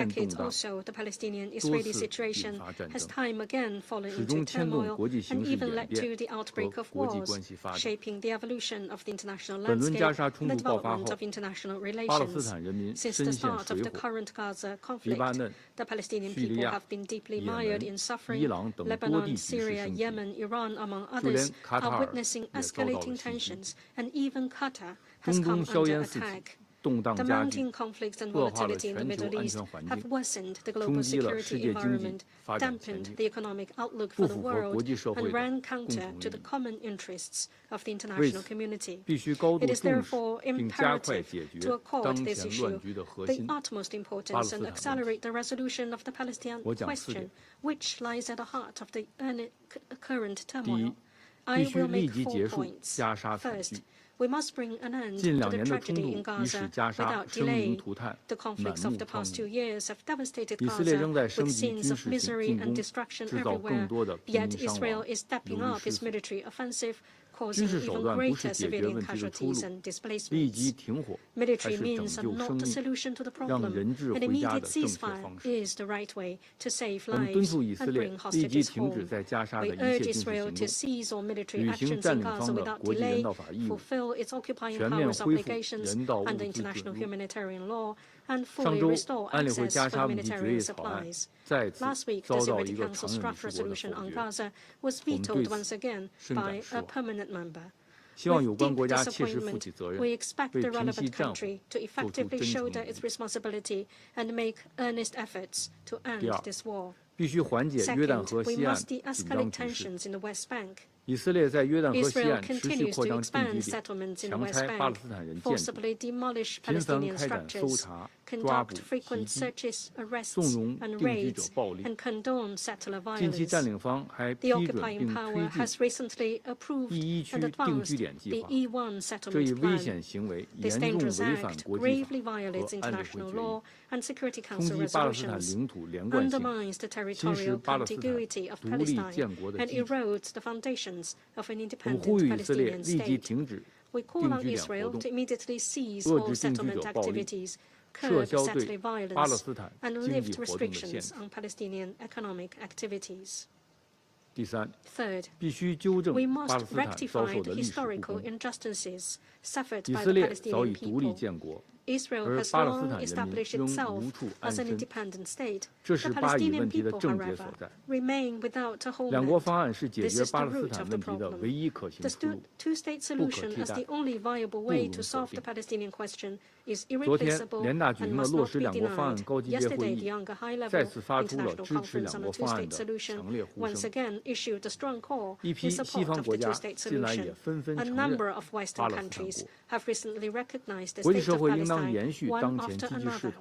decades also, the Palestinian-Israeli situation has time again fallen into turmoil and even led to the outbreak of wars, shaping the evolution of the international landscape and the development of international relations. Since the start of the current Gaza conflict, the Palestinian people have been deeply mired in suffering. Lebanon, Syria, Yemen, Iran, among others, are witnessing escalating tensions, and even Qatar has come under attack. The mounting conflicts and volatility in the Middle East have worsened the global security environment, dampened the economic outlook for the world, and ran counter to the common interests of the international community. It is therefore imperative to accord this issue the utmost importance and accelerate the resolution of the Palestinian question, which lies at the heart of the current turmoil. I will make 4 points. First, we must bring an end to the tragedy in Gaza without delay. The conflicts of the past 2 years have devastated Gaza with scenes of misery and destruction everywhere, yet Israel is stepping up its military offensive, causing even greater civilian casualties and displacements. Military means are not the solution to the problem. An immediate ceasefire is the right way to save lives and bring hostages home. We urge Israel to cease all military actions in Gaza without delay, fulfill its occupying powers obligations under international humanitarian law, and fully restore access for humanitarian supplies. Last week, the Security Council's draft resolution on Gaza was vetoed once again by a permanent member. With deep disappointment, we expect the relevant country to effectively shoulder its responsibility and make earnest efforts to end this war. Second, we must de-escalate tensions in the West Bank. Israel continues to expand settlements in the West Bank, forcibly demolish Palestinian structures, conduct frequent searches, arrests, and raids, and condone settler violence. The occupying power has recently approved and advanced the E1 settlement plan. This dangerous act gravely violates international law and Security Council resolutions, undermines the territorial contiguity of Palestine, and erodes the foundations of an independent Palestinian state. We call on Israel to immediately cease all settlement activities, curb settler violence, and lift restrictions on Palestinian economic activities. Third, we must rectify the historical injustices suffered by the Palestinian people. Israel has long established itself as an independent state. The Palestinian people, however, remain without a homeland. This is the root of the problem. The two-state solution as the only viable way to solve the Palestinian question is irreplaceable and must not be denied. Yesterday, the Younger High-Level International Conference on a Two-State Solution once again issued a strong call in support of the two-state solution. A number of Western countries have recently recognized the state of Palestine one after another.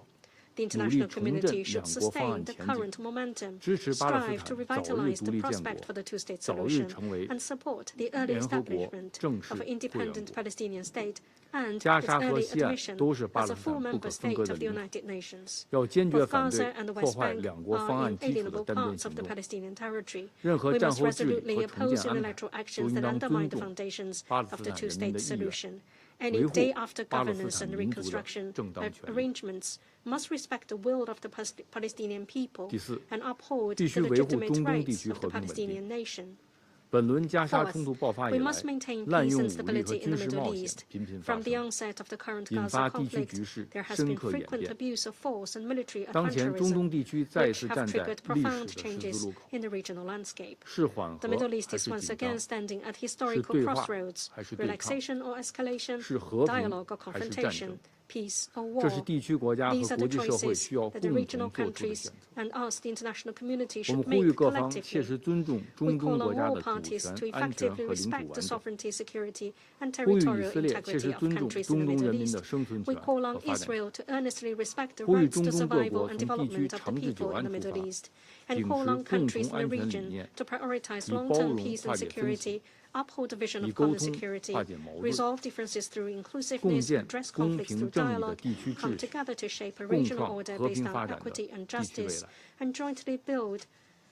The international community should sustain the current momentum, strive to revitalize the prospect for the two-state solution, and support the early establishment of an independent Palestinian state and its early admission as a full member state of the United Nations. Both Gaza and the West Bank are inalienable parts of the Palestinian territory. We must resolutely oppose unilateral actions that undermine the foundations of the two-state solution. Any day-after governance and reconstruction arrangements must respect the will of the Palestinian people and uphold the legitimate rights of the Palestinian nation. Fourth, we must maintain peace and stability in the Middle East. From the onset of the current Gaza conflict, there has been frequent abuse of force and military adventurism, which have triggered profound changes in the regional landscape. The Middle East is once again standing at historical crossroads: relaxation or escalation, dialogue or confrontation, peace or war. These are the choices that the regional countries and us, the international community, should make collectively. We call on all parties to effectively respect the sovereignty, security, and territorial integrity of countries in the Middle East. We call on Israel to earnestly respect the rights to survival and development of the people in the Middle East, and call on countries in the region to prioritize long-term peace and security, uphold the vision of common security, resolve differences through inclusiveness, address conflicts through dialogue, come together to shape a regional order based on equity and justice, and jointly build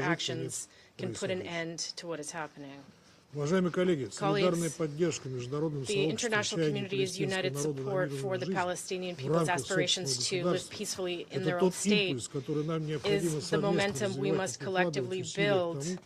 положить actions can put an происходящему. end to what is happening. Уважаемые коллеги, солидарная Colleagues, поддержка международным The сообществом international чаяний community's палестинского united народа на support мирную for the жизнь Palestinian в people's рамках aspirations собственного to live государства peacefully in — это their own тот state импульс, который нам необходимо is the совместно momentum we развивать must и прикладывать collectively усилия к build тому,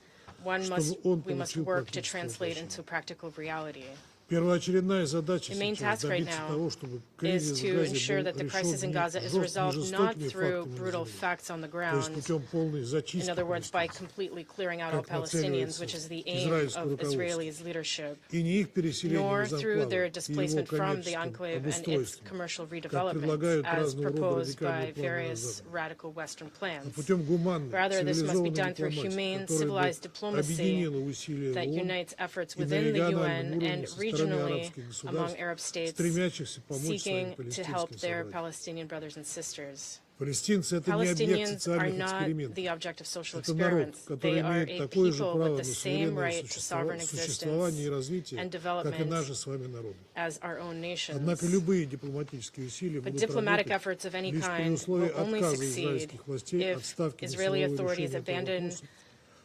we must work to translate into practical reality. Первоочередная задача The main сейчас task right добиться now того, чтобы is кризис в to Газе ensure был that the crisis in решен Gaza не is resolved not жестокими through фактами brutal называемыми, facts on the то есть ground, путем полной зачистки in other words, by палестинцев, completely clearing out all как Palestinians, нацеливается which is the aim израильское of руководство, Israelis' leadership, и не их переселение nor из through their анклава и его displacement from the коммерческим enclave and its обустройством, commercial как redevelopment, предлагают as разного рода proposed by радикальные планы на various Западе, radical Western а plans. путем гуманной, Rather, this must be цивилизованной done through дипломатии, humane, которая civilized бы diplomacy объединила усилия that ООН unites efforts и на within the региональном UN уровне and со стороны regionally арабских among государств, Arab states стремящихся помочь своим seeking to help палестинским their собратьям. Palestinian brothers and sisters. Палестинцы — это не объект Palestinians are социальных not экспериментов. the object of social Это народ, experiments. который They are имеет a такое же people право with на the same суверенное right to sovereign существование и existence развитие, and как и development наши с вами народы. as our own nations. Однако любые дипломатические усилия But будут diplomatic работать efforts of any лишь при kind условии will only отказа succeed израильских властей от if ставки на Israeli силовое authorities решение этого abandon вопроса,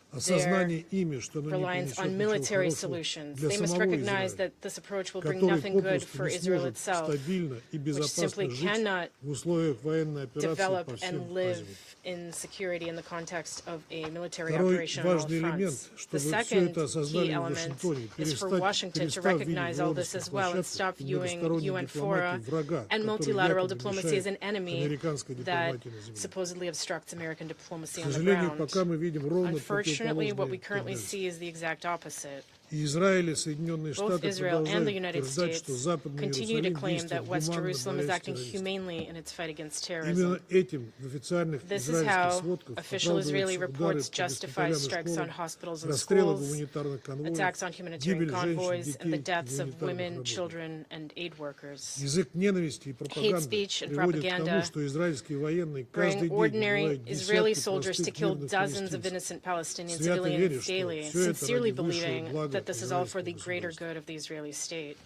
осознание ими, что оно не reliance принесет on ничего military хорошего solutions. для They must самого recognize Израиля, that this approach will bring который nothing good попросту for не Israel сможет itself, стабильно и which безопасно simply жить cannot в условиях военной операции develop по всем and live фазам. in security in the context of a military Второй operation on all важный элемент, fronts. The чтобы все second это осознали key в element Вашингтоне, is for перестав Washington to видеть recognize all this в as well and stop площадках и viewing многосторонней UN fora дипломатии врага, and который multilateral якобы diplomacy as an мешает enemy американской that дипломатии на земле. supposedly obstructs American diplomacy К on the сожалению, ground. пока мы видим ровно Unfortunately, what we противоположные currently тенденции. see is the exact opposite. И Израиль и Соединенные Both Штаты Israel and the продолжают United утверждать, States что Западный continue to Иерусалим claim действует that West гуманно, Jerusalem is борясь с acting террористами. humanely in its fight against terrorism. Именно этим в официальных This is израильских how сводках official Israeli оправдываются удары reports по justify госпиталям и strikes on школам, hospitals and расстрелы schools, гуманитарных конвоев, attacks on humanitarian гибель женщин, convoys, and the детей и deaths of гуманитарных women, работников. children, and aid workers. Язык ненависти и пропаганды speech and приводит к тому, propaganda что израильские военные каждый Bring день ordinary убивают Israeli десятки soldiers to простых kill мирных dozens of палестинцев, innocent Palestinian свято веря, civilians что daily, все это sincerely ради высшего believing блага that this is all for the израильского greater государства. good of the Israeli state.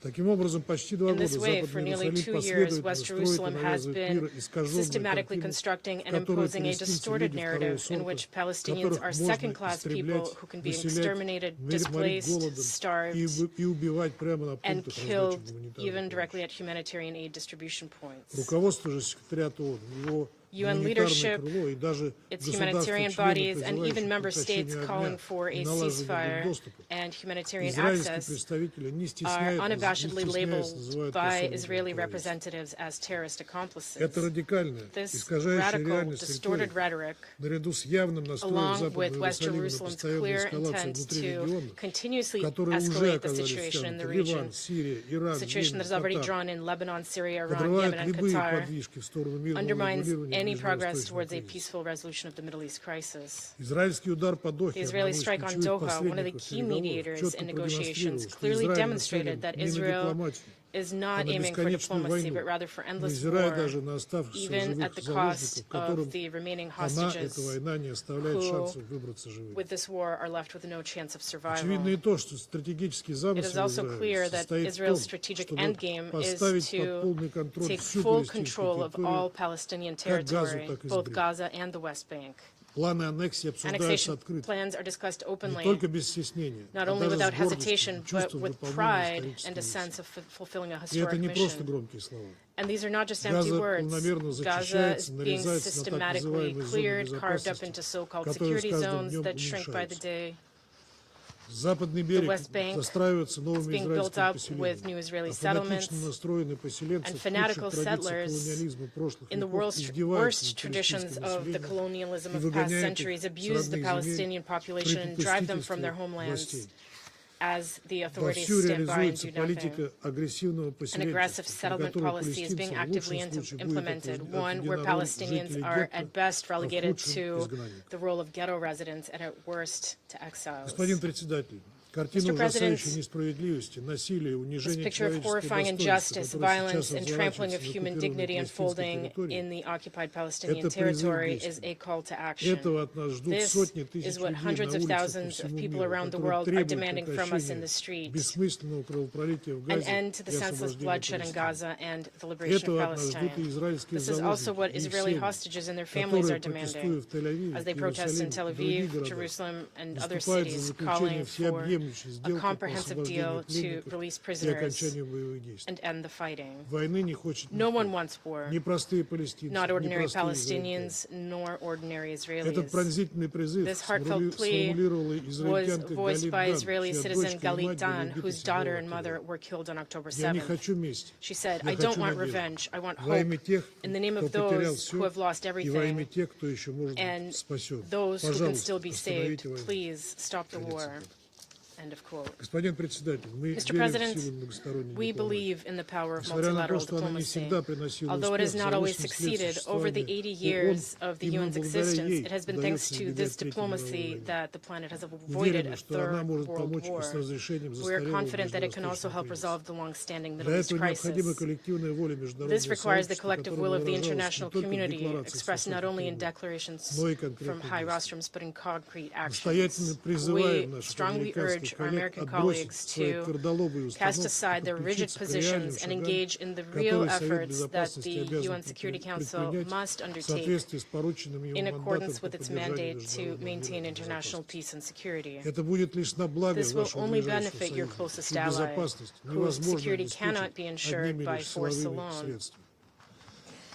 Таким образом, почти 2 In года this way, for Западный nearly Иерусалим 2 years, последовательно West строит и Jerusalem has навязывает мир, been искаженную systematically картину, constructing в and которой imposing a палестинцы distorted люди второго narrative in сорта, which Palestinians которых are можно second-class people истреблять, who can be выселять, exterminated, морить displaced, голодом starved, и убивать прямо на and пунктах killed раздачи even гуманитарной directly помощи. at humanitarian aid distribution points. Руководство же секретариата ООН, его UN гуманитарное leadership, крыло и даже its государства, humanitarian члены, bodies, and even призывающие member к states прекращению calling огня for a и налаживанию ceasefire доступа. and humanitarian Израильские access представители не are стесняются, unabashedly labeled называют by пособниками Israeli террористов. representatives as terrorist accomplices. Это радикальная, This искажающая radical, реальность distorted риторика, rhetoric, наряду с явным настроем along Западного with West Иерусалима на Jerusalem's постоянную clear эскалацию intent внутри to региона, continuously которые уже escalate the оказались situation in the втянуты region, Ливан, Сирия, Иран, situation that Йемен, is already Катар, drawn in Lebanon, Syria, Iran, подрывают Yemen, and любые Qatar, подвижки в сторону мирного undermines регулирования any progress ближневосточного towards a кризиса. peaceful resolution of the Middle East crisis. Израильский удар по Дохе, The одному Israeli из strike on ключевых Doha, one of the посредников key переговоров, mediators четко in negotiations, продемонстрировал, что clearly Израиль demonstrated нацелен that не на Israel дипломатию, is а not на aiming for бесконечную diplomacy, войну, but rather for endless невзирая war, даже на оставшихся even живых at the заложников, cost которым of the remaining она, эта hostages, война, не оставляет who, шансов выбраться живыми. with this war, are left with no chance of Очевидно survival. и то, что стратегический It is замысел also clear Израиля that состоит в том, Israel's strategic чтобы endgame is поставить под to полный контроль take всю full палестинскую control of all территорию. Palestinian как Газу, territory, так и both Сбрид. Gaza and the West Bank. Планы аннексии обсуждаются Annexation открыто, plans are discussed не openly, только без стеснения, not а only даже without с гордостью, hesitation, but чувством with выполнения pride and a исторической sense миссии. of fulfilling a И это historic не просто mission. громкие слова. And these are not just empty Газа words. планомерно Gaza is зачищается, being нарезается на так systematically называемые зоны cleared, carved up безопасности, into so-called которые с security каждым zones днем that shrink by the уменьшаются. day. Западный берег West Bank застраивается is новыми being built израильскими up with new поселениями, Israeli а settlements, фанатично настроенные поселенцы and в fanatical лучших традициях settlers колониализма прошлых in the веков worst издеваются над traditions палестинским of the населением colonialism и of past выгоняют centuries, их с abuse the родных Palestinian земель при population and drive them from their попустительстве homelands властей. as the authorities Вовсю stand by and реализуется do nothing. политика агрессивного An aggressive поселенчества, при settlement которой policy is being палестинцам в actively лучшем случае будет implemented, one where отведена роль Palestinians жителей are гетто, at best а в relegated худшем to изгнанников. the role of ghetto residents and at worst to exiles. Господин председатель, картина Mr. President, ужасающей несправедливости, насилия, This унижения picture of человеческого horrifying достоинства, injustice, которое violence, сейчас and trampling of разворачивается на human оккупированной dignity палестинской unfolding территории, in the occupied Palestinian это призыв к territory is действию. a call to action. Этого от нас ждут This сотни тысяч is what людей hundreds на of улицах по thousands of всему people миру, around the которые world are требуют demanding from us in the прекращения street. бессмысленного кровопролития в An Газе end to the и senseless освобождения bloodshed in Палестины. Gaza and the liberation of Этого от нас ждут и Palestine. израильские This is also what заложники и их Israeli семьи, hostages and their families are которые, протестуя demanding в Тель-Авиве, as they protest in Иерусалиме Tel и других Aviv, городах, Jerusalem, and other выступают за cities, заключение calling for всеобъемлющего всеобъемлющей a сделки по comprehensive deal освобождению to пленников release и prisoners окончанию боевых действий. and end the fighting. Войны не хочет No one никто. wants war, Ни простые палестинцы, not ни ordinary простые израильтяне. Palestinians, nor ordinary Этот Israelis. пронзительный призыв This heartfelt plea сформулировала was израильтянка voiced Галит by Дан, Israeli чья citizen дочка и Galit мать были Dan, убиты whose 7 daughter and mother октября. were killed on October Я не 7th. хочу мести. She said, Я I don't хочу want надежду. revenge, I want Во hope имя тех, in the name кто of потерял those who все, have lost и во имя everything тех, кто еще может and быть спасен. those who can still Пожалуйста, be saved. остановите войну. Please stop the Конец war. цитаты. End of quote. Господин председатель, мы Mr. верим в President, силу многосторонней we дипломатии. believe in the power of Несмотря на то, multilateral что она не diplomacy. всегда приносила Although it has успех, not за always 80 лет succeeded over the 80 years существования of the именно UN's благодаря existence, ей it has been thanks удается to избегать this Третьей мировой diplomacy войны. that the planet has avoided Уверены, a что она third может world помочь и war. с разрешением We are застарелого confident that it can also ближневосточного help кризиса. resolve the long-standing Middle Для East этого необходима crisis. коллективная воля This международного requires the сообщества, collective will которая of the выражалась не international только в community, декларациях expressed not only in declarations но и from конкретных high действиях. rostrums, but in concrete Настоятельно actions. призываем We наших strongly urge американских our коллег American отбросить colleagues свои to твердолобые cast установки aside и their rigid подключиться к реальным positions and шагам, engage in the real которые Совет efforts that Безопасности the обязан UN Security Council предпринять must в undertake соответствии с порученным ему in мандатом accordance по with its поддержанию mandate to международного maintain мира и international безопасности. peace and security. Это будет лишь на благо This will вашего only ближайшего benefit your союзника, closest чью ally, безопасность whose невозможно security обеспечить cannot be ensured одними by лишь force силовыми alone. средствами.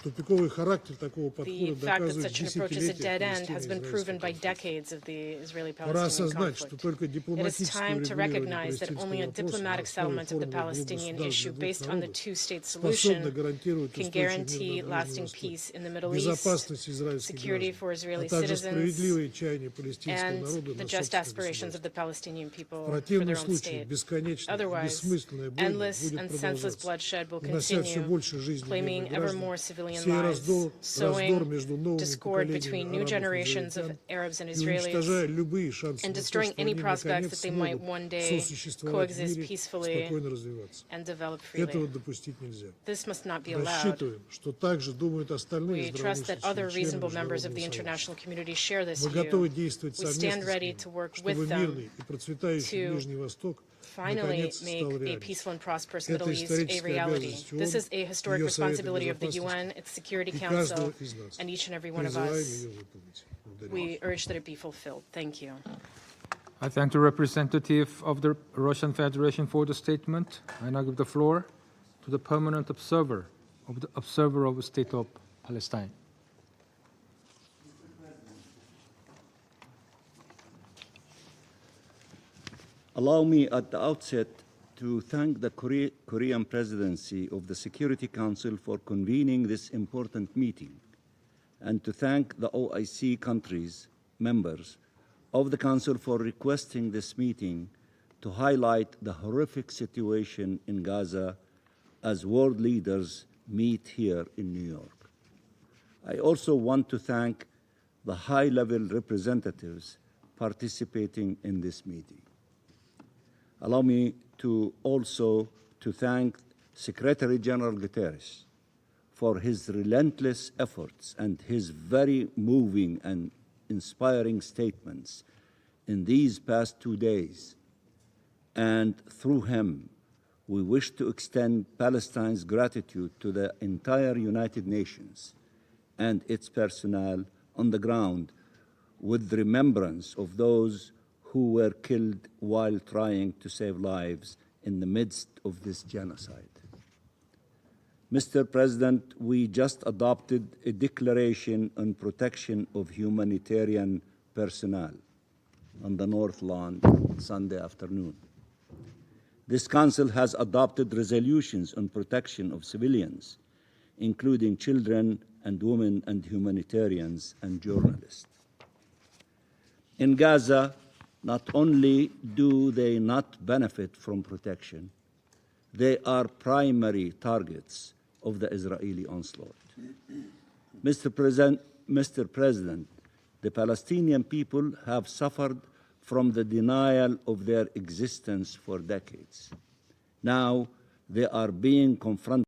Тупиковый характер такого подхода The fact that доказывает such an approach is a десятилетия dead end has been proven by палестино-израильского конфликта. decades of the Пора Israeli-Palestinian осознать, что conflict. только It is дипломатическое time to урегулирование recognize that only a палестинского вопроса на diplomatic основе settlement of the формулы двух Palestinian государств issue для двух based on the народов two-state способно solution гарантировать can устойчивый guarantee мир на Ближнем lasting Востоке, peace in the Middle East, безопасность израильских security граждан, for а Israeli также citizens, справедливые чаяния палестинского and народа the на just собственное aspirations of государство. the Palestinian В people for противном their own случае state. бесконечная, Otherwise, бессмысленная бойня endless будет and senseless продолжаться, bloodshed will унося все continue, больше жизней claiming мирных ever граждан, more civilian сея lives, раздор sowing между новыми discord between поколениями new арабов и generations of израильтян Arabs and и уничтожая Israelis, любые шансы and на то, destroying что any они prospect наконец that they might смогут one day сосуществовать в coexist мире, peacefully спокойно развиваться. and develop Этого freely. допустить нельзя. This must not be allowed. Рассчитываем, что также думают остальные We trust that other здравомыслящие члены reasonable members of международного the сообщества. international community share this Мы готовы view. действовать We stand совместно с ready ними, to work чтобы with them мирный и процветающий to Ближний Восток finally наконец make стал a реальностью. peaceful and prosperous Это Middle East a историческая reality. обязанность This is a ООН, historic ее Совета responsibility of the Безопасности UN, its Security и каждого Council, из нас. and each and every one of Призываем us. ее выполнить. Благодарю. We urge that it be fulfilled. Thank you. I thank the representative of the Russian Federation for the statement. I now give the floor to the permanent observer of the State of Palestine. Allow me at the outset to thank the Korean presidency of the Security Council for convening this important meeting, and to thank the OIC countries, members of the Council, for requesting this meeting to highlight the horrific situation in Gaza as world leaders meet here in New York. I also want to thank the high-level representatives participating in this meeting. Allow me to also thank Secretary General Guterres for his relentless efforts and his very moving and inspiring statements in these past 2 days. And through him, we wish to extend Palestine's gratitude to the entire United Nations and its personnel on the ground, with remembrance of those who were killed while trying to save lives in the midst of this genocide. Mr. President, we just adopted a declaration on protection of humanitarian personnel on the North Lawn Sunday afternoon. This Council has adopted resolutions on protection of civilians, including children and women and humanitarians and journalists. In Gaza, not only do they not benefit from protection, they are primary targets of the Israeli onslaught. Mr. President, the Palestinian people have suffered from the denial of their existence for decades. Now they are being confronted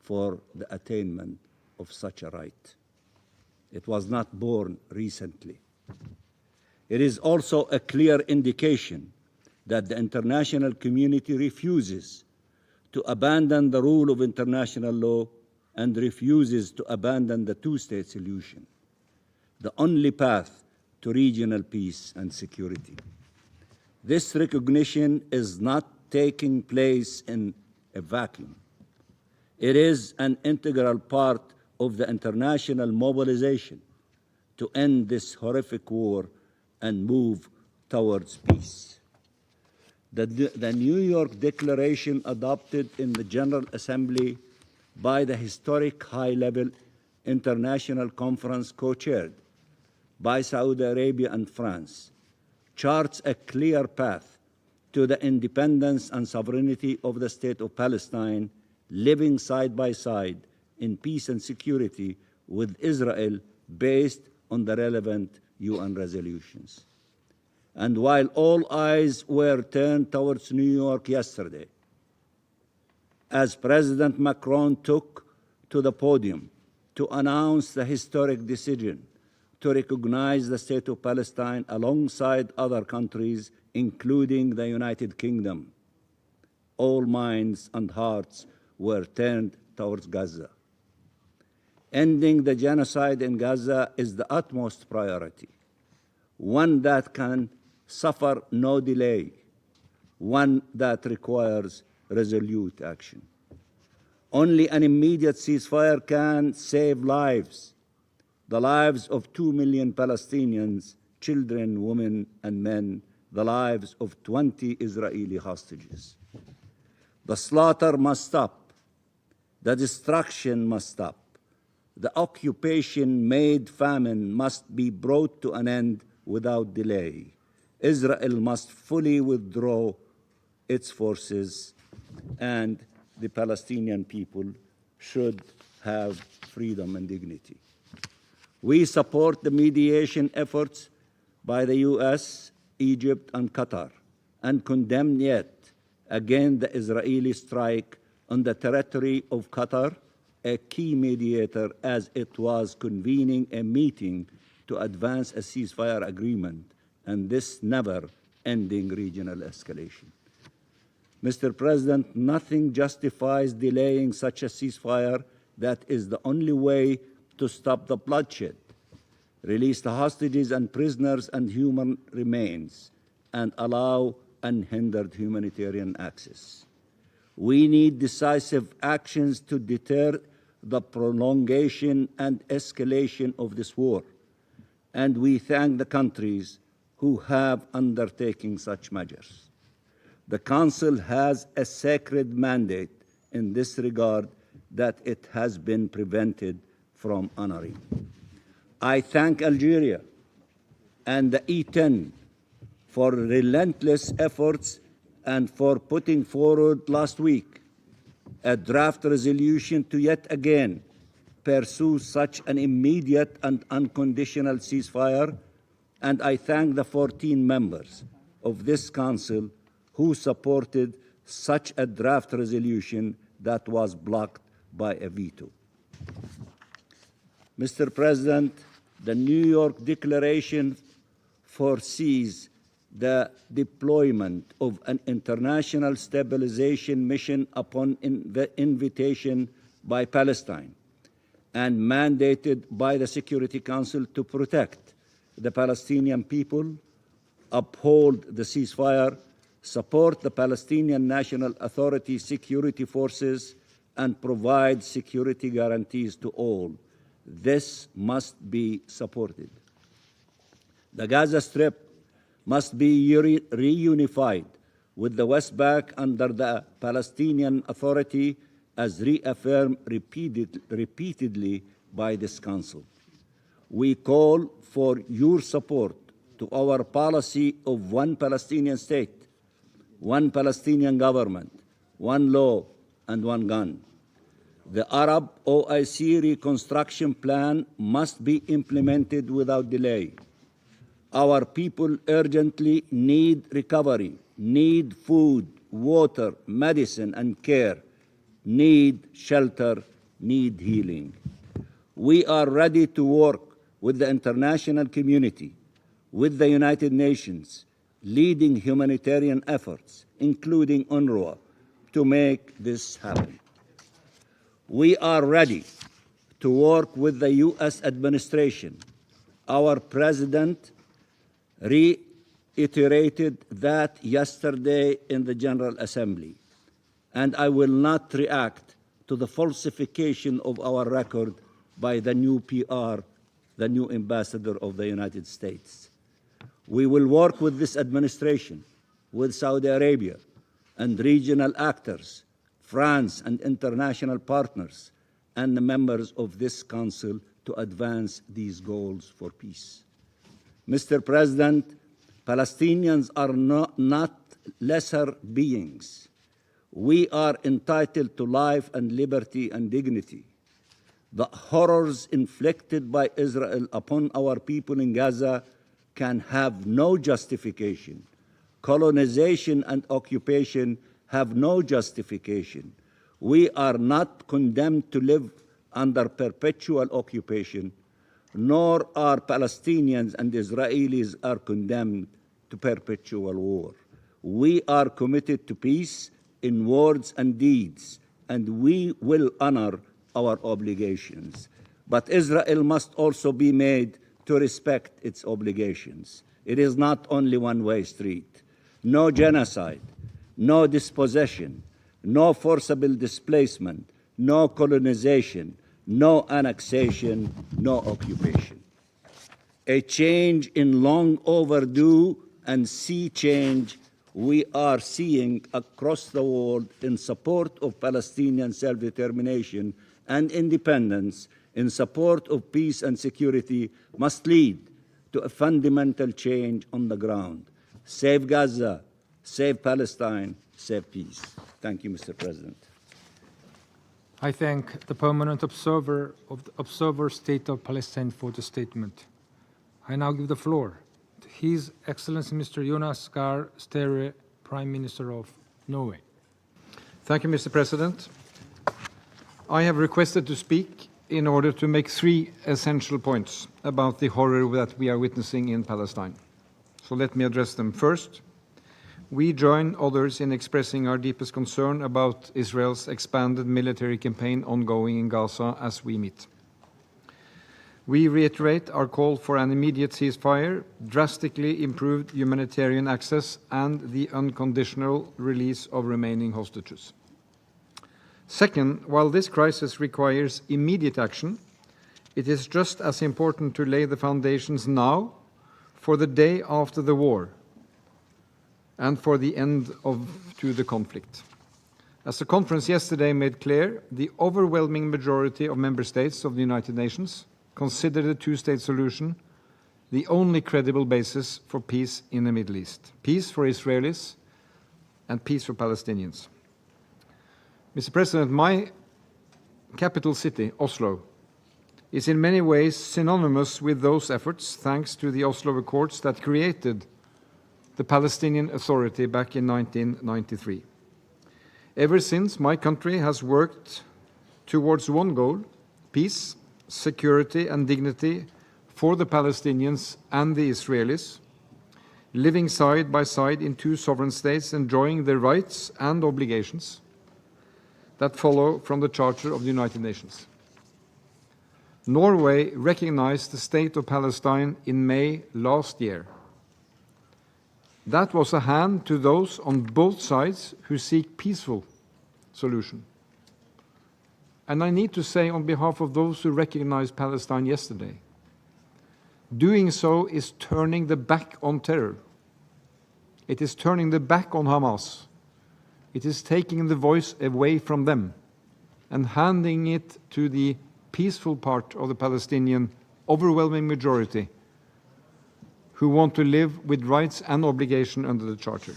for the attainment of such a right. It was not born recently. It is also a clear indication that the international community refuses to abandon the rule of international law and refuses to abandon the two-state solution, the only path to regional peace and security. This recognition is not taking place in a vacuum. It is an integral part of the international mobilization to end this horrific war and move towards peace. The New York Declaration adopted in the General Assembly by the historic high-level international conference co-chaired by Saudi Arabia and France charts a clear path to the independence and sovereignty of the State of Palestine, living side by side in peace and security with Israel based on the relevant UN resolutions. And while all eyes were turned towards New York yesterday, as President Macron took to the podium to announce the historic decision to recognize the State of Palestine alongside other countries, including the United Kingdom, all minds and hearts were turned towards Gaza. Ending the genocide in Gaza is the utmost priority, one that can suffer no delay, one that requires resolute action. Only an immediate ceasefire can save lives, the lives of 2 million Palestinians, children, women, and men, the lives of 20 Israeli hostages. The slaughter must stop. The destruction must stop. The occupation-made famine must be brought to an end without delay. Israel must fully withdraw its forces, and the Palestinian people should have freedom and dignity. We support the mediation efforts by the US, Egypt, and Qatar, and condemn yet again the Israeli strike on the territory of Qatar, a key mediator as it was convening a meeting to advance a ceasefire agreement and this never-ending regional escalation. Mr. President, nothing justifies delaying such a ceasefire that is the only way to stop the bloodshed, release the hostages and prisoners and human remains, and allow unhindered humanitarian access. We need decisive actions to deter the prolongation and escalation of this war, and we thank the countries who have undertaken such measures. The Council has a sacred mandate in this regard that it has been prevented from honoring. I thank Algeria and the E10 for relentless efforts and for putting forward last week a draft resolution to yet again pursue such an immediate and unconditional ceasefire, and I thank the 14 members of this Council who supported such a draft resolution that was blocked by a veto. Mr. President, the New York Declaration foresees the deployment of an international stabilization mission upon invitation by Palestine and mandated by the Security Council to protect the Palestinian people, uphold the ceasefire, support the Palestinian National Authority security forces, and provide security guarantees to all. This must be supported. The Gaza Strip must be reunified with the West Bank under the Palestinian Authority as reaffirmed repeatedly by this Council. We call for your support to our policy of one Palestinian state, one Palestinian government, one law, and one gun. The Arab OIC reconstruction plan must be implemented without delay. Our people urgently need recovery, need food, water, medicine, and care, need shelter need healing. We are ready to work with the international community, with the United Nations, leading humanitarian efforts, including UNRWA, to make this happen. We are ready to work with the U.S. administration. Our president reiterated that yesterday in the General Assembly, and I will not react to the falsification of our record by the new PR, the new ambassador of the United States. We will work with this administration, with Saudi Arabia and regional actors, France and international partners, and the members of this Council to advance these goals for peace. Mr. President, Palestinians are not lesser beings. We are entitled to life and liberty and dignity. The horrors inflicted by Israel upon our people in Gaza can have no justification. Colonization and occupation have no justification. We are not condemned to live under perpetual occupation, nor are Palestinians and Israelis are condemned to perpetual war. We are committed to peace in words and deeds, and we will honor our obligations. But Israel must also be made to respect its obligations. It is not only one-way street. No genocide, no dispossession, no forcible displacement, no colonization, no annexation, no occupation. A change in long overdue and sea change we are seeing across the world in support of Palestinian self-determination and independence, in support of peace and security, must lead to a fundamental change on the ground. Save Gaza, save Palestine, save peace. Thank you, Mr. President. I thank the permanent observer of the Observer State of Palestine for the statement. I now give the floor to His Excellency Mr. Jonas Gahr Støre, Prime Minister of Norway. Thank you, Mr. President. I have requested to speak in order to make three essential points about the horror that we are witnessing in Palestine. So let me address them. First, we join others in expressing our deepest concern about Israel's expanded military campaign ongoing in Gaza as we meet. We reiterate our call for an immediate ceasefire, drastically improved humanitarian access, and the unconditional release of remaining hostages. Second, while this crisis requires immediate action, it is just as important to lay the foundations now for the day after the war and for the end to the conflict. As the conference yesterday made clear, the overwhelming majority of member states of the United Nations consider the two-state solution the only credible basis for peace in the Middle East, peace for Israelis and peace for Palestinians. Mr. President, my capital city, Oslo, is in many ways synonymous with those efforts thanks to the Oslo Accords that created the Palestinian Authority back in 1993. Ever since, my country has worked towards one goal: peace, security, and dignity for the Palestinians and the Israelis, living side by side in two sovereign states, enjoying the rights and obligations that follow from the Charter of the United Nations. Norway recognized the State of Palestine in May last year. That was a hand to those on both sides who seek peaceful solution. And I need to say on behalf of those who recognized Palestine yesterday, doing so is turning the back on terror. It is turning the back on Hamas. It is taking the voice away from them and handing it to the peaceful part of the Palestinian overwhelming majority who want to live with rights and obligation under the Charter.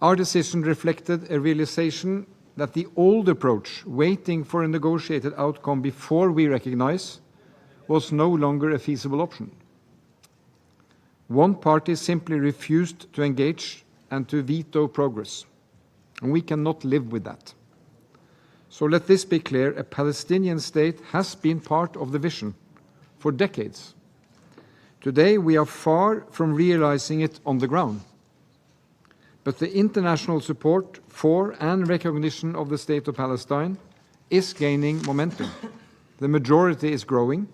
Our decision reflected a realization that the old approach, waiting for a negotiated outcome before we recognize, was no longer a feasible option. One party simply refused to engage and to veto progress, and we cannot live with that. So let this be clear, a Palestinian state has been part of the vision for decades. Today, we are far from realizing it on the ground. But the international support for and recognition of the State of Palestine is gaining momentum. The majority is growing.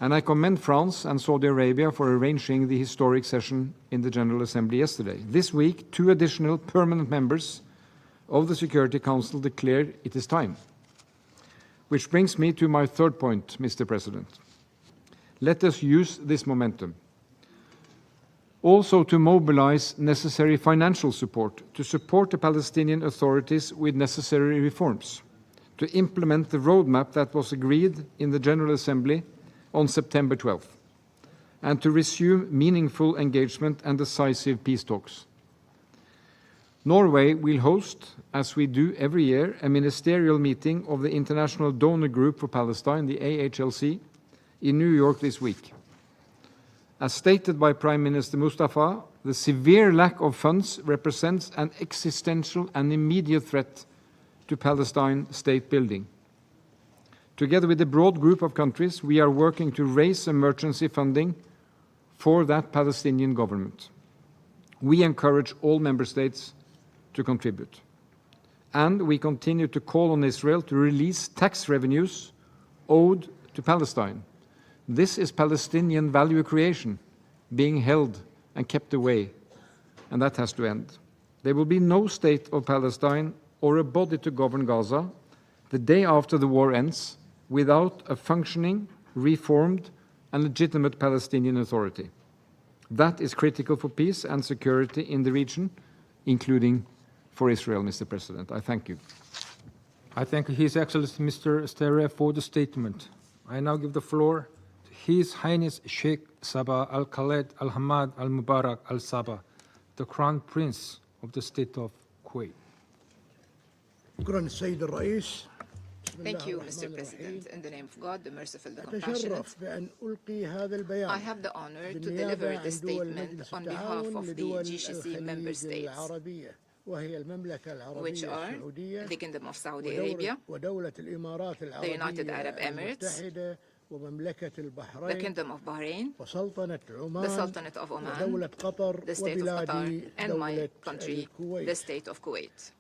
And I commend France and Saudi Arabia for arranging the historic session in the General Assembly yesterday. This week, 2 additional permanent members of the Security Council declared it is time. Which brings me to my third point, Mr. President. Let us use this momentum also to mobilize necessary financial support to support the Palestinian authorities with necessary reforms, to implement the roadmap that was agreed in the General Assembly on September 12th, and to resume meaningful engagement and decisive peace talks. Norway will host, as we do every year, a ministerial meeting of the International Donor Group for Palestine, the AHLC, in New York this week. As stated by Prime Minister Mustafa, the severe lack of funds represents an existential and immediate threat to Palestine state building. Together with a broad group of countries, we are working to raise emergency funding for that Palestinian government. We encourage all member states to contribute. And we continue to call on Israel to release tax revenues owed to Palestine. This is Palestinian value creation being held and kept away, and that has to end. There will be no state of Palestine or a body to govern Gaza the day after the war ends without a functioning, reformed, and legitimate Palestinian Authority. That is critical for peace and security in the region, including for Israel, Mr. President. I thank you. I thank His Excellency Mr. Steria for the statement. I now give the floor to His Highness Sheikh Sabah Al Khaled Al Hamad Al Mubarak Al Sabah, the Crown Prince of the State of Kuwait. Thank you, Mr. President. In the name of God, the merciful, the compassionate, I have the honor to deliver the statement on behalf of the GCC member states, which are the Kingdom of Saudi Arabia, the United Arab Emirates, the Kingdom of Bahrain, the Sultanate of Oman, the State of Qatar, and my country, the State of Kuwait.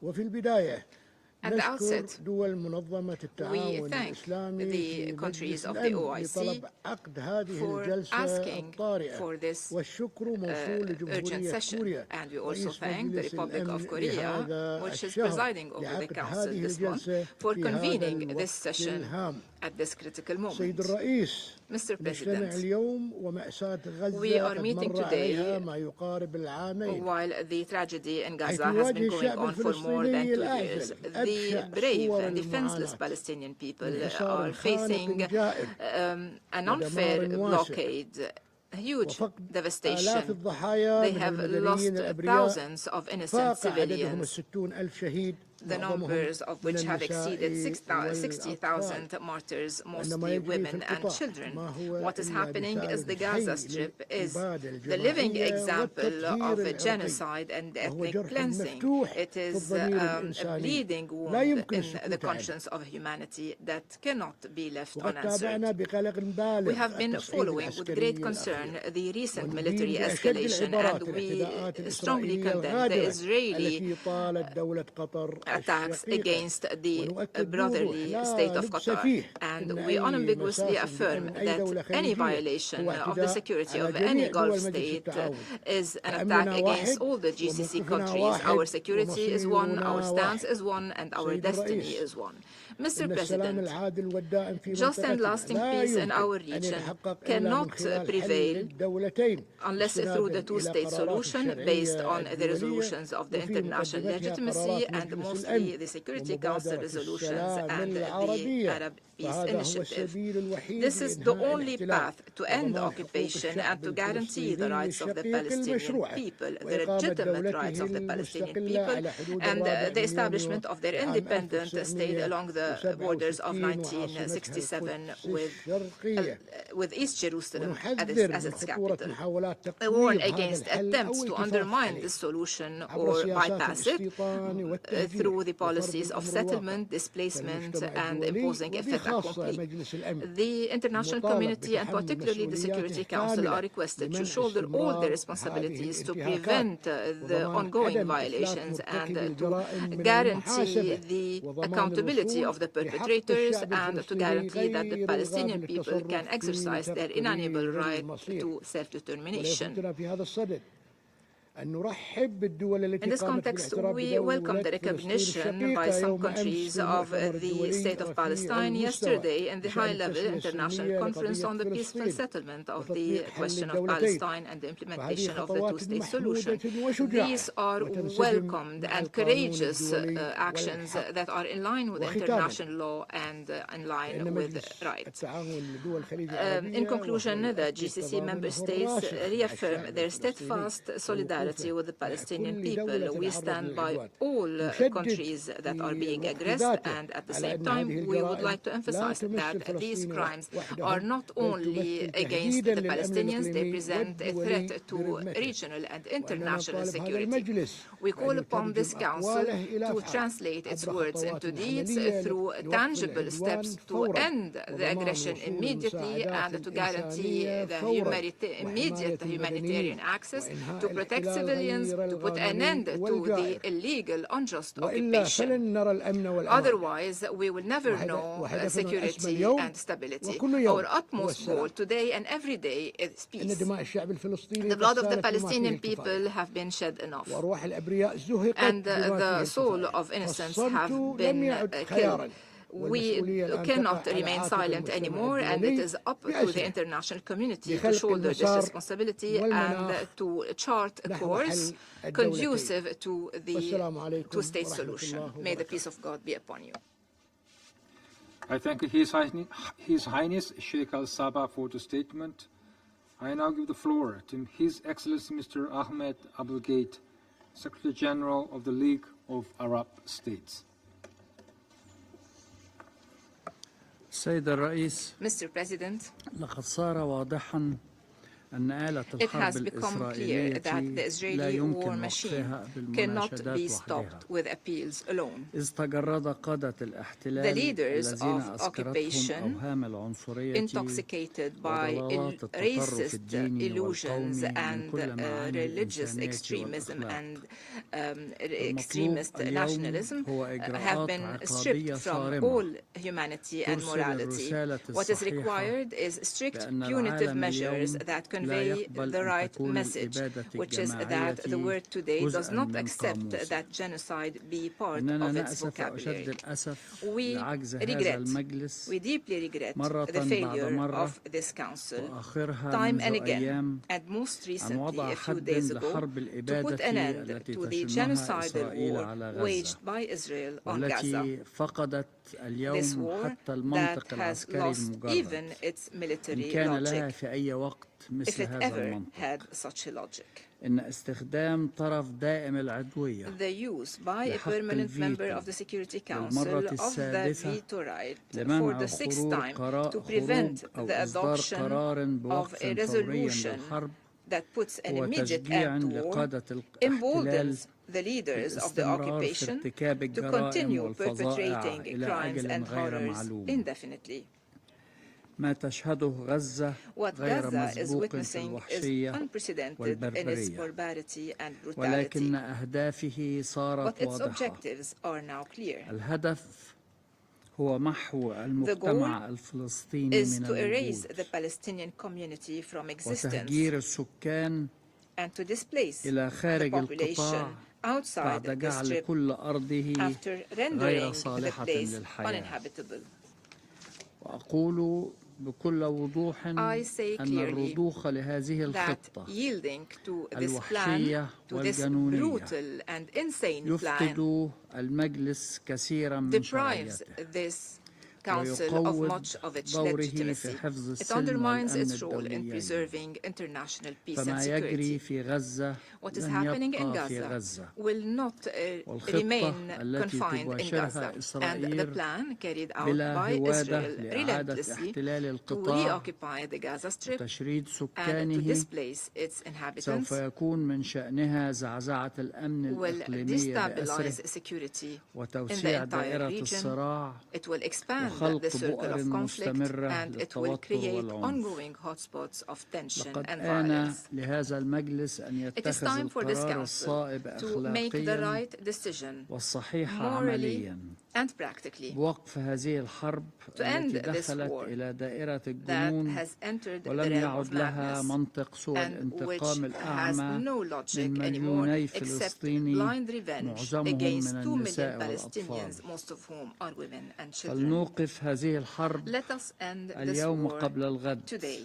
At the outset, we thank the countries of the OIC for asking for this urgent session, and we also thank the Republic of Korea, which is presiding over the Council this month, for convening this session at this critical moment. Mr. President, we are meeting today while the tragedy in Gaza has been going on for more than 2 years. The brave and defenseless Palestinian people are facing an unfair blockade, huge devastation. They have lost thousands of innocent civilians, the numbers of which have exceeded 60,000 martyrs, mostly women and children. What is happening is the Gaza Strip is the living example of a genocide and ethnic cleansing. It is a bleeding wound in the conscience of humanity that cannot be left unanswered. We have been following with great concern the recent military escalation, and we strongly condemn the Israeli attacks against the brotherly state of Qatar, and we unambiguously affirm that any violation of the security of any Gulf state is an attack against all the GCC countries. Our security is one, our stance is one, and our destiny is one. Mr. President, just and lasting peace in our region cannot prevail unless through the two-state solution based on the resolutions of the international legitimacy and mostly the Security Council resolutions and the Arab Peace Initiative. This is the only path to end occupation and to guarantee the rights of the Palestinian people, the legitimate rights of the Palestinian people, and the establishment of their independent state along the borders of 1967 with East Jerusalem as its capital. I warn against attempts to undermine this solution or bypass it through through the policies of settlement, displacement, and imposing a fait accompli. The international community, and particularly the Security Council, are requested to shoulder all the responsibilities to prevent the ongoing violations and to guarantee the accountability of the perpetrators and to guarantee that the Palestinian people can exercise their inalienable right to self-determination. In this context, we welcome the recognition by some countries of the State of Palestine yesterday in the high-level international conference on the peaceful settlement of the question of Palestine and the implementation of the two-state solution. These are welcomed and courageous actions that are in line with international law and in line with rights. In conclusion, the GCC member states reaffirm their steadfast solidarity with the Palestinian people. We stand by all countries that are being aggressed, and at the same time, we would like to emphasize that these crimes are not only against the Palestinians, they present a threat to regional and international security. We call upon this Council to translate its words into deeds through tangible steps to end the aggression immediately and to guarantee the immediate humanitarian access, to protect civilians, to put an end to the illegal, unjust occupation. Otherwise, we will never know security and stability. Our utmost goal today and every day is peace. The blood of the Palestinian people have been shed enough, and the soul of innocents have been killed. We cannot remain silent anymore, and it is up to the international community to shoulder this responsibility and to chart a course conducive to the two-state solution. May the peace of God be upon you. I thank His Highness Sheikh Al-Sabah for the statement. I now give the floor to His Excellency Mr. Ahmed Abul-Gheit, Secretary General of the League of Arab States. Mr. President, it has become clear that the Israeli war machine cannot be stopped with appeals alone. The leaders of occupation, intoxicated by racist illusions and religious extremism and extremist nationalism, have been stripped from all humanity and morality. What is required is strict punitive measures that convey the right message, which is that the world today does not accept that genocide be part of its vocabulary. We deeply regret the failure of this Council, time and again, and most recently a few days ago, to put an end to the genocidal war waged by Israel on Gaza. This war that has lost even its military logic, if it ever had such a logic. The use by a permanent member of the Security Council of the veto right for the sixth time to prevent the adoption of a resolution that puts an immediate end to war emboldens the leaders of the occupation to continue perpetrating crimes and horrors indefinitely. What Gaza is witnessing is unprecedented in its barbarity and brutality, but its objectives are now clear. The goal is to erase the Palestinian community from existence and to displace the population outside the Strip after rendering the place uninhabitable. I say clearly that yielding to this plan, to this brutal and insane plan, deprives this Council of much of its legitimacy. It undermines its role in preserving international peace and security. What is happening in Gaza will not remain confined in Gaza, and the plan carried out by Israel relentlessly to reoccupy the Gaza Strip and to displace its inhabitants will destabilize security in the entire region. It will expand the circle of conflict, and it will create ongoing hotspots of tension and violence. It is time for this Council to make the right decision, morally and practically, to end this war that has entered the realm of madness and which has no logic anymore except blind revenge against 2 million Palestinians, most of whom are women and children. Let us end this war today.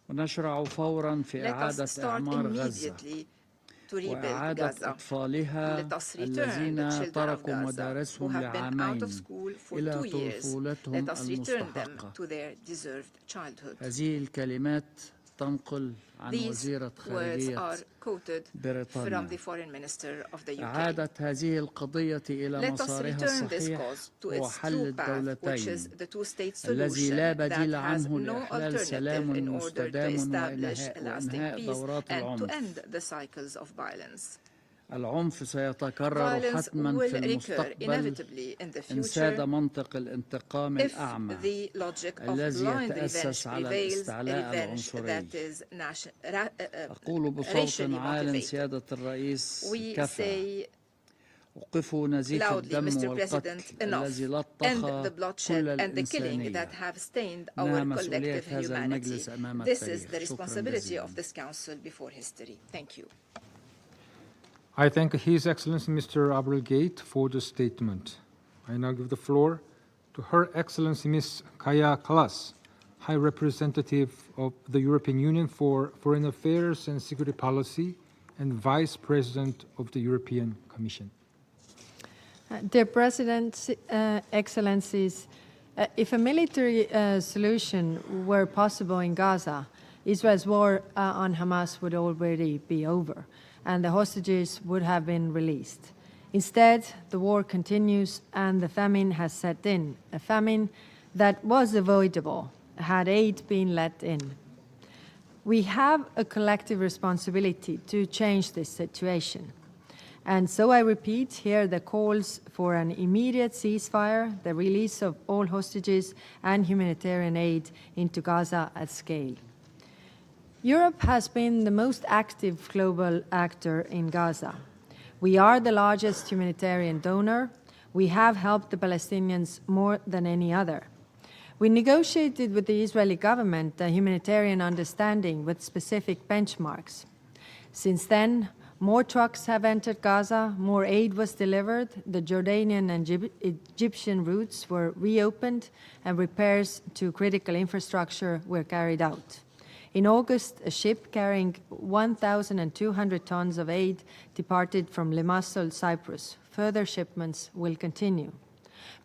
Let us start immediately to rebuild Gaza. Let us return the children of Gaza who have been out of school for 2 years. Let us return them to their deserved childhood. These words are quoted from the Foreign Minister of the UK. Let us return this cause to its true path, which is the two-state solution that has no alternative in order to establish a lasting peace and to end the cycles of violence. Violence will recur inevitably in the future if the logic of blind revenge prevails, a revenge that is racially motivated. We say loudly, Mr. President, enough. End the bloodshed and the killing that have stained our collective humanity. This is the responsibility of this Council before history. Thank you. I thank His Excellency Mr. Abril Gate for the statement. I now give the floor to Her Excellency Ms. Kaja Kallas, High Representative of the European Union for Foreign Affairs and Security Policy and Vice President of the European Commission. Dear President, Excellencies, if a military solution were possible in Gaza, Israel's war on Hamas would already be over, and the hostages would have been released. Instead, the war continues and the famine has set in, a famine that was avoidable had aid been let in. We have a collective responsibility to change this situation. And so I repeat here the calls for an immediate ceasefire, the release of all hostages, and humanitarian aid into Gaza at scale. Europe has been the most active global actor in Gaza. We are the largest humanitarian donor. We have helped the Palestinians more than any other. We negotiated with the Israeli government a humanitarian understanding with specific benchmarks. Since then, more trucks have entered Gaza, more aid was delivered, the Jordanian and Egyptian routes were reopened, and repairs to critical infrastructure were carried out. In August, a ship carrying 1,200 tons of aid departed from Limassol, Cyprus. Further shipments will continue.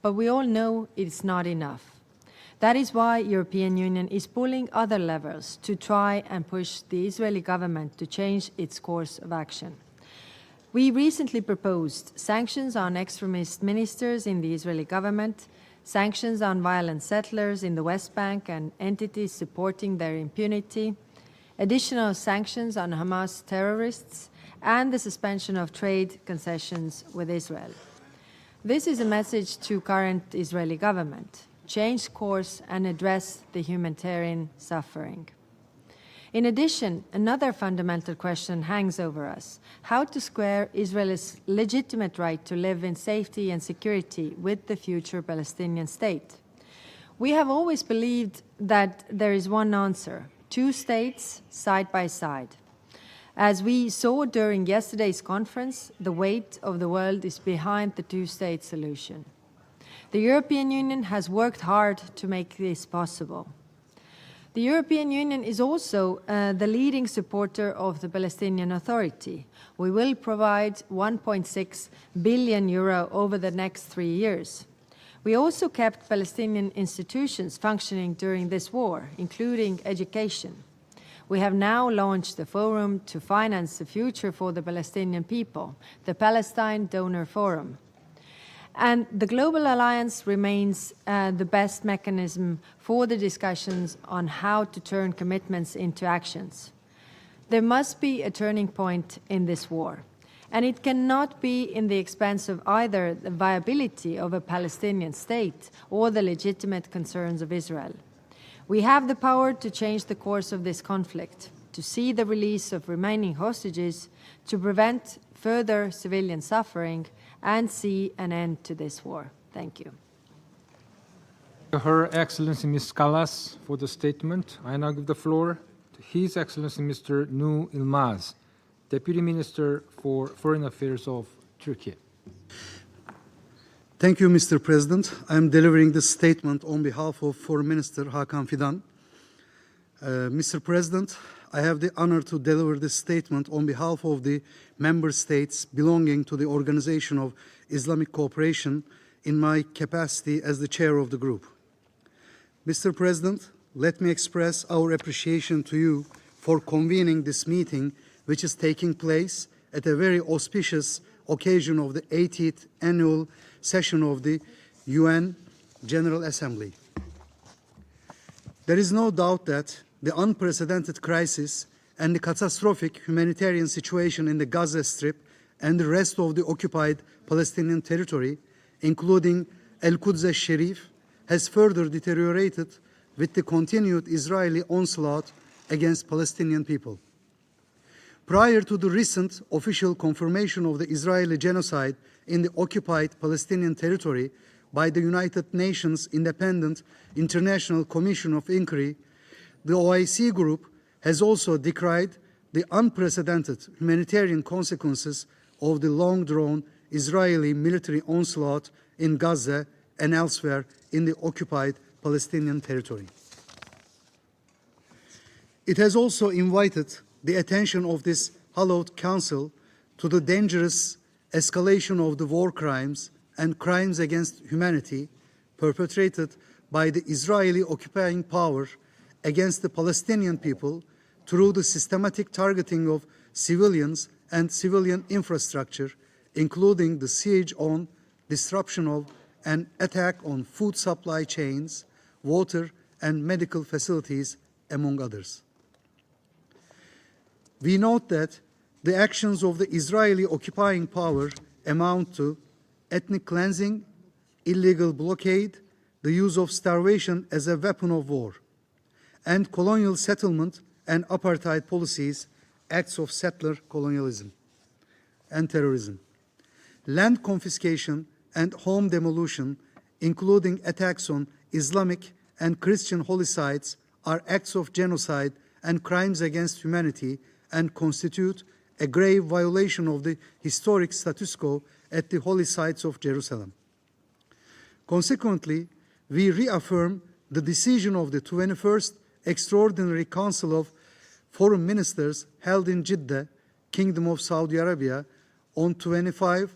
But we all know it's not enough. That is why the European Union is pulling other levers to try and push the Israeli government to change its course of action. We recently proposed sanctions on extremist ministers in the Israeli government, sanctions on violent settlers in the West Bank and entities supporting their impunity, additional sanctions on Hamas terrorists, and the suspension of trade concessions with Israel. This is a message to current Israeli government: change course and address the humanitarian suffering. In addition, another fundamental question hangs over us: how to square Israel's legitimate right to live in safety and security with the future Palestinian state. We have always believed that there is one answer: two states side by side. As we saw during yesterday's conference, the weight of the world is behind the two-state solution. The European Union has worked hard to make this possible. The European Union is also the leading supporter of the Palestinian Authority. We will provide €1.6 billion over the next 3 years. We also kept Palestinian institutions functioning during this war, including education. We have now launched a forum to finance the future for the Palestinian people, the Palestine Donor Forum. And the Global Alliance remains the best mechanism for the discussions on how to turn commitments into actions. There must be a turning point in this war, and it cannot be in the expense of either the viability of a Palestinian state or the legitimate concerns of Israel. We have the power to change the course of this conflict, to see the release of remaining hostages, to prevent further civilian suffering, and see an end to this war. Thank you. Her Excellency Ms. Kallas for the statement. I now give the floor to His Excellency Mr. Nu Ilmaz, Deputy Minister for Foreign Affairs of Turkey. Thank you, Mr. President. I am delivering this statement on behalf of Foreign Minister Hakan Fidan. Mr. President, I have the honor to deliver this statement on behalf of the member states belonging to the Organization of Islamic Cooperation in my capacity as the chair of the group. Mr. President, let me express our appreciation to you for convening this meeting, which is taking place at a very auspicious occasion of the 80th annual session of the UN General Assembly. There is no doubt that the unprecedented crisis and the catastrophic humanitarian situation in the Gaza Strip and the rest of the occupied Palestinian territory, including Al-Quds al-Sharif, has further deteriorated with the continued Israeli onslaught against Palestinian people. Prior to the recent official confirmation of the Israeli genocide in the occupied Palestinian territory by the United Nations Independent International Commission of Inquiry, the OIC group has also decried the unprecedented humanitarian consequences of the long-drawn Israeli military onslaught in Gaza and elsewhere in the occupied Palestinian territory. It has also invited the attention of this hallowed council to the dangerous escalation of the war crimes and crimes against humanity perpetrated by the Israeli occupying power against the Palestinian people through the systematic targeting of civilians and civilian infrastructure, including the siege on, disruption of, and attack on food supply chains, water and medical facilities, among others. We note that the actions of the Israeli occupying power amount to ethnic cleansing, illegal blockade, the use of starvation as a weapon of war, and colonial settlement and apartheid policies, acts of settler colonialism and terrorism. Land confiscation and home demolition, including attacks on Islamic and Christian holy sites, are acts of genocide and crimes against humanity and constitute a grave violation of the historic status quo at the holy sites of Jerusalem. Consequently, we reaffirm the decision of the 21st Extraordinary Council of Foreign Ministers held in Jeddah, Kingdom of Saudi Arabia, on 25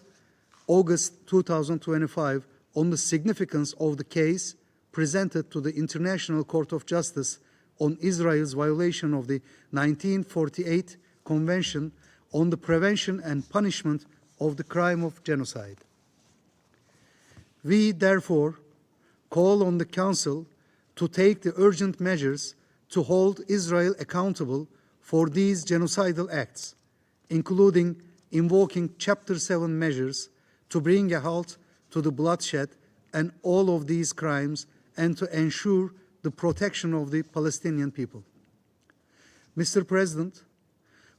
August 2025 on the significance of the case presented to the International Court of Justice on Israel's violation of the 1948 Convention on the Prevention and Punishment of the Crime of Genocide. We, therefore, call on the Council to take the urgent measures to hold Israel accountable for these genocidal acts, including invoking Chapter 7 measures to bring a halt to the bloodshed and all of these crimes and to ensure the protection of the Palestinian people. Mr. President,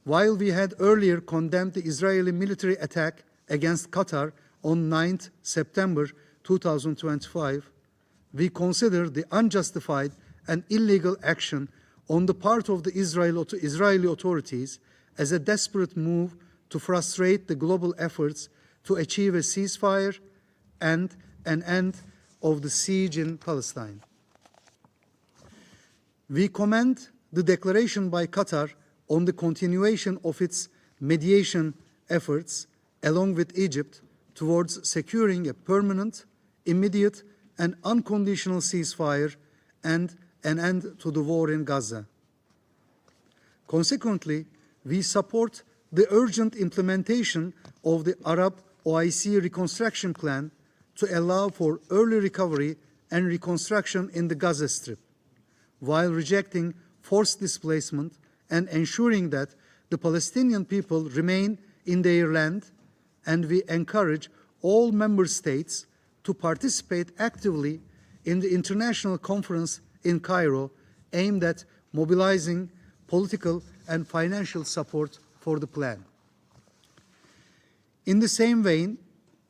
while we had earlier condemned the Israeli military attack against Qatar on 9 September 2025, we consider the unjustified and illegal action on the part of the Israeli authorities as a desperate move to frustrate the global efforts to achieve a ceasefire and an end of the siege in Palestine. We commend the declaration by Qatar on the continuation of its mediation efforts, along with Egypt, towards securing a permanent, immediate, an unconditional ceasefire and an end to the war in Gaza. Consequently, we support the urgent implementation of the Arab OIC reconstruction plan to allow for early recovery and reconstruction in the Gaza Strip, while rejecting forced displacement and ensuring that the Palestinian people remain in their land, and we encourage all member states to participate actively in the international conference in Cairo aimed at mobilizing political and financial support for the plan. In the same vein,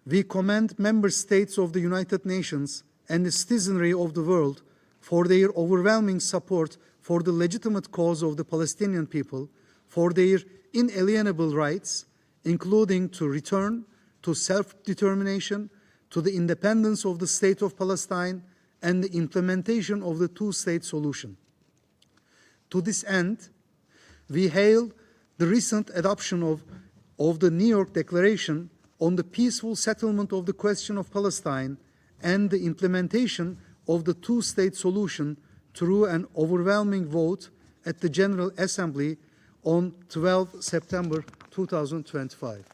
we commend member states of the United Nations and the citizenry of the world for their overwhelming support for the legitimate cause of the Palestinian people, for their inalienable rights, including to return to self-determination, to the independence of the State of Palestine, and the implementation of the two-state solution. To this end, we hail the recent adoption of the New York Declaration on the peaceful settlement of the question of Palestine and the implementation of the two-state solution through an overwhelming vote at the General Assembly on 12 September 2025,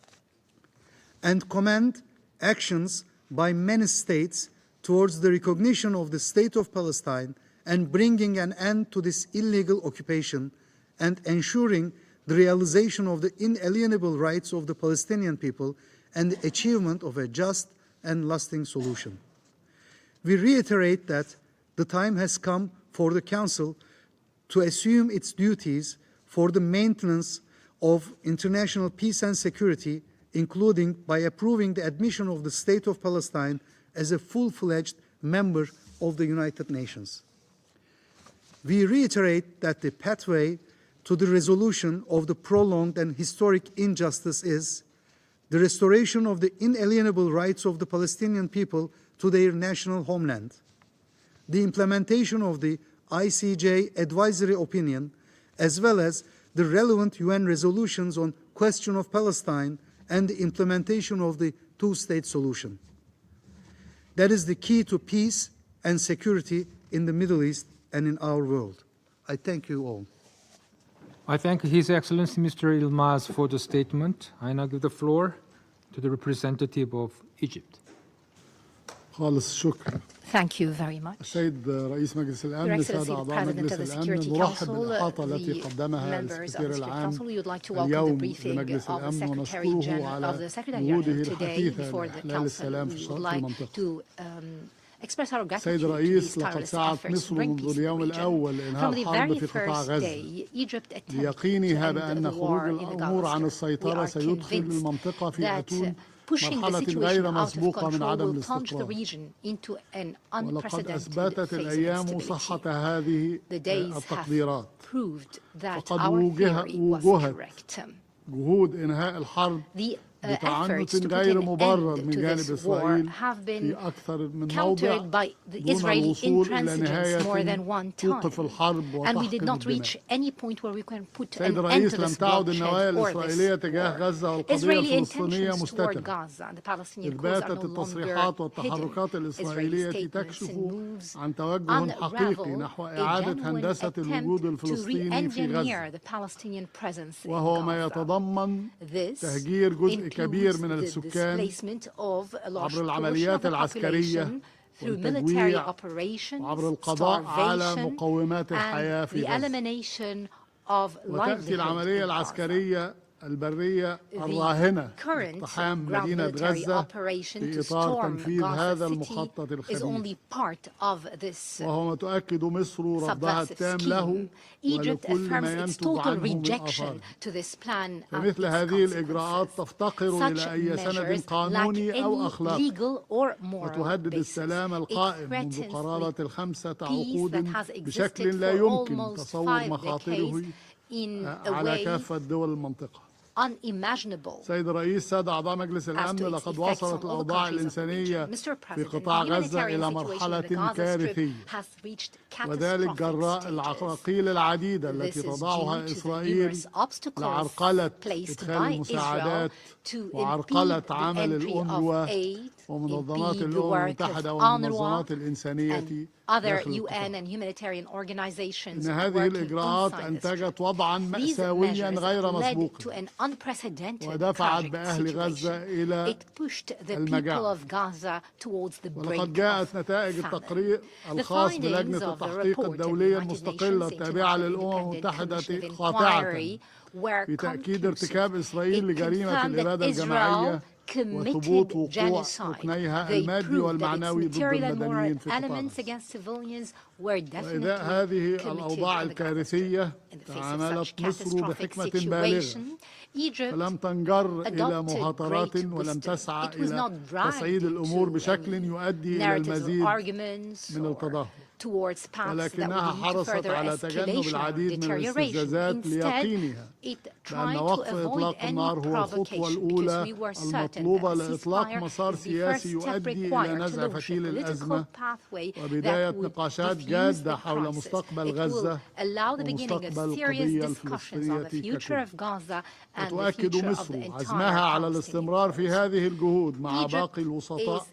and commend actions by many states towards the recognition of the State of Palestine and bringing an end to this illegal occupation and ensuring the realization of the inalienable rights of the Palestinian people and the achievement of a just and lasting solution. We reiterate that the time has come for the Council to assume its duties for the maintenance of international peace and security, including by approving the admission of the State of Palestine as a full-fledged member of the United Nations. We reiterate that the pathway to the resolution of the prolonged and historic injustice is the restoration of the inalienable rights of the Palestinian people to their national homeland, the implementation of the ICJ advisory opinion, as well as the relevant UN resolutions on question of Palestine and the implementation of the two-state solution. That is the key to peace and security in the Middle East and in our world. I thank you all. I thank His Excellency Mr. Yilmaz for the statement. I now give the floor to the representative of Egypt. خالص الشكر. Thank you very much. السيد رئيس مجلس الأمن، سادة أعضاء مجلس الأمن، نرحب بالإحاطة التي قدمها السكرتير العام اليوم لمجلس الأمن ونشكره على جهوده الحثيثة لإحلال السلام في المنطقة. سيد الرئيس، لقد سعت مصر منذ اليوم الأول لإنهاء الحرب في قطاع غزة. ليقينها بأن خروج الأمور عن السيطرة سيدخل المنطقة في أتون مرحلة غير مسبوقة من عدم الاستقرار. ولقد أثبتت الأيام صحة هذه التقديرات. فقد وجهت جهود إنهاء الحرب بتعنت غير مبرر من جانب إسرائيل في أكثر من موضع دون الوصول إلى نهاية توقف الحرب وتحقيق الدماء. سيد الرئيس، لم تعد النوايا الإسرائيلية تجاه غزة والقضية الفلسطينية مستترة، إذ باتت التصريحات والتحركات الإسرائيلية تكشف عن توجه حقيقي نحو إعادة هندسة الوجود الفلسطيني في غزة، وهو ما يتضمن تهجير جزء كبير من السكان عبر العمليات العسكرية والتجويع وعبر القضاء على مقومات الحياة في غزة. وتأتي العملية العسكرية البرية الراهنة اقتحام مدينة غزة في إطار تنفيذ هذا المخطط الخبيث، وهو ما تؤكد مصر رفضها التام له ولكل ما ينتج عنه من آثار. فمثل هذه الإجراءات تفتقر إلى أي سند قانوني أو أخلاقي، وتهدد السلام القائم منذ قرابة 5 عقود بشكل لا يمكن تصور مخاطره على كافة دول المنطقة. سيد الرئيس، سادة أعضاء مجلس الأمن، لقد وصلت الأوضاع الإنسانية في قطاع غزة إلى مرحلة كارثية، وذلك جراء العراقيل العديدة التي تضعها إسرائيل لعرقلة إدخال المساعدات وعرقلة عمل الأونروا ومنظمات الأمم المتحدة والمنظمات الإنسانية other UN and humanitarian organizations إن هذه الإجراءات أنتجت وضعًا مأساويًا غير مسبوق ودفعت بأهل غزة إلى المجاعة. ولقد جاءت نتائج التقرير الخاص بلجنة التحقيق الدولية المستقلة التابعة للأمم المتحدة قاطعة في تأكيد ارتكاب إسرائيل لجريمة الإبادة الجماعية وثبوت وقوع ركنيها المادي والمعنوي ضد المدنيين في قطاع. وإذا هذه الأوضاع الكارثية تعاملت مصر بحكمة بالغة فلم تنجر إلى مهاترات ولم تسعى إلى تصعيد الأمور بشكل يؤدي إلى المزيد من التدهور، ولكنها حرصت على تجنب العديد من الاستفزازات ليقينها بأن وقف إطلاق النار هو الخطوة الأولى المطلوبة لإطلاق مسار سياسي يؤدي إلى نزع فتيل الأزمة وبداية نقاشات جادة حول مستقبل غزة ومستقبل القضية الفلسطينية ككل. وتؤكد مصر عزمها على الاستمرار في هذه الجهود مع باقي الوسطاء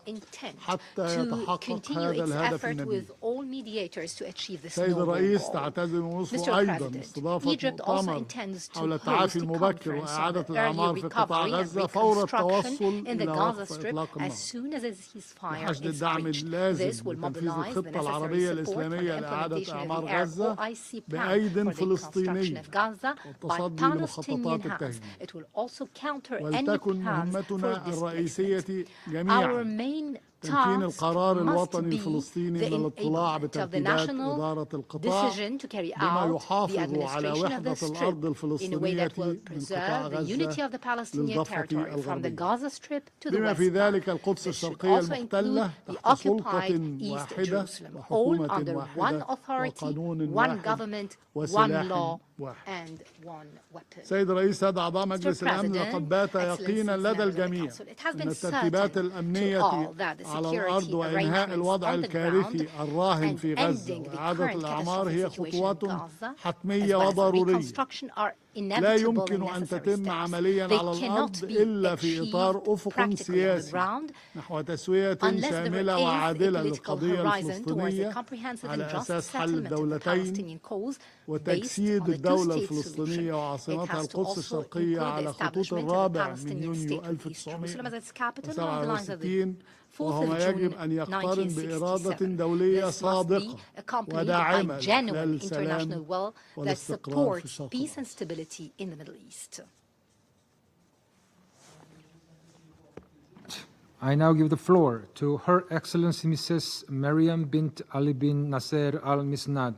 حتى يتحقق هذا الهدف النبيل. سيد الرئيس، تعتزم مصر أيضا استضافة مؤتمر حول التعافي المبكر وإعادة الأعمار في قطاع غزة فور التوصل إلى وقف إطلاق النار لحشد الدعم اللازم لتنفيذ الخطة العربية الإسلامية لإعادة أعمار غزة بأيد فلسطينية والتصدي لمخططات التهجير. ولتكن مهمتنا الرئيسية جميعا تمكين القرار الوطني الفلسطيني من الاطلاع بترتيبات إدارة القطاع بما يحافظ على وحدة الأرض الفلسطينية من قطاع غزة للضفة الغربية بما في ذلك القدس الشرقية المحتلة تحت سلطة واحدة وحكومة واحدة وقانون واحد وسلاح واحد. سيد رئيس أعضاء مجلس الأمن، لقد بات يقينا لدى الجميع أن الترتيبات الأمنية على الأرض وإنهاء الوضع الكارثي الراهن في غزة وإعادة الأعمار هي خطوات حتمية وضرورية لا يمكن أن تتم عمليا على الأرض إلا في إطار أفق سياسي نحو تسوية شاملة وعادلة للقضية الفلسطينية على أساس حل الدولتين وتجسيد الدولة الفلسطينية وعاصمتها القدس الشرقية على خطوط الرابع من يونيو 1967 وهو ما يجب أن يقترن بإرادة دولية صادقة وداعمة للسلام والاستقرار في الشرق الأوسط. I now give the floor to Her Excellency Mrs. Mariam bint Ali bin Nasser Al Misnad,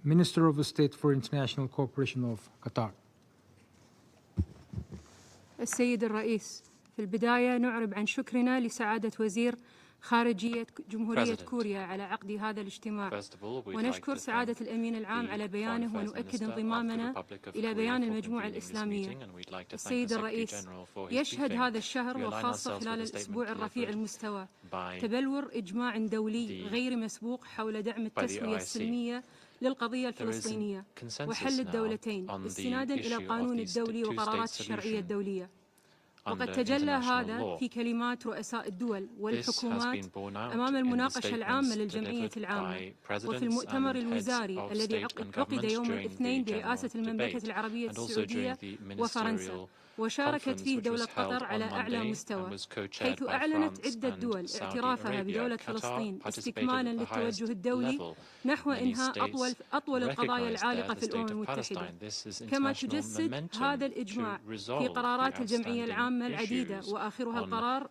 Minister of State for International Cooperation of Qatar. السيد الرئيس، في البداية نعرب عن شكرنا لسعادة وزير خارجية جمهورية كوريا على عقد هذا الاجتماع، ونشكر سعادة الأمين العام على بيانه ونؤكد انضمامنا إلى بيان المجموعة الإسلامية. السيد الرئيس، يشهد هذا الشهر وخاصة خلال الأسبوع الرفيع المستوى تبلور إجماع دولي غير مسبوق حول دعم التسوية السلمية للقضية الفلسطينية وحل الدولتين استنادا إلى القانون الدولي وقرارات الشرعية الدولية. وقد تجلى هذا في كلمات رؤساء الدول والحكومات أمام المناقشة العامة للجمعية العامة وفي المؤتمر الوزاري الذي عقد يوم الاثنين برئاسة المملكة العربية السعودية وفرنسا، وشاركت فيه دولة قطر على أعلى مستوى، حيث أعلنت عدة دول اعترافها بدولة فلسطين استكمالا للتوجه الدولي نحو إنهاء أطول القضايا العالقة في الأمم المتحدة. كما تجسد هذا الإجماع في قرارات الجمعية العامة العديدة وآخرها القرار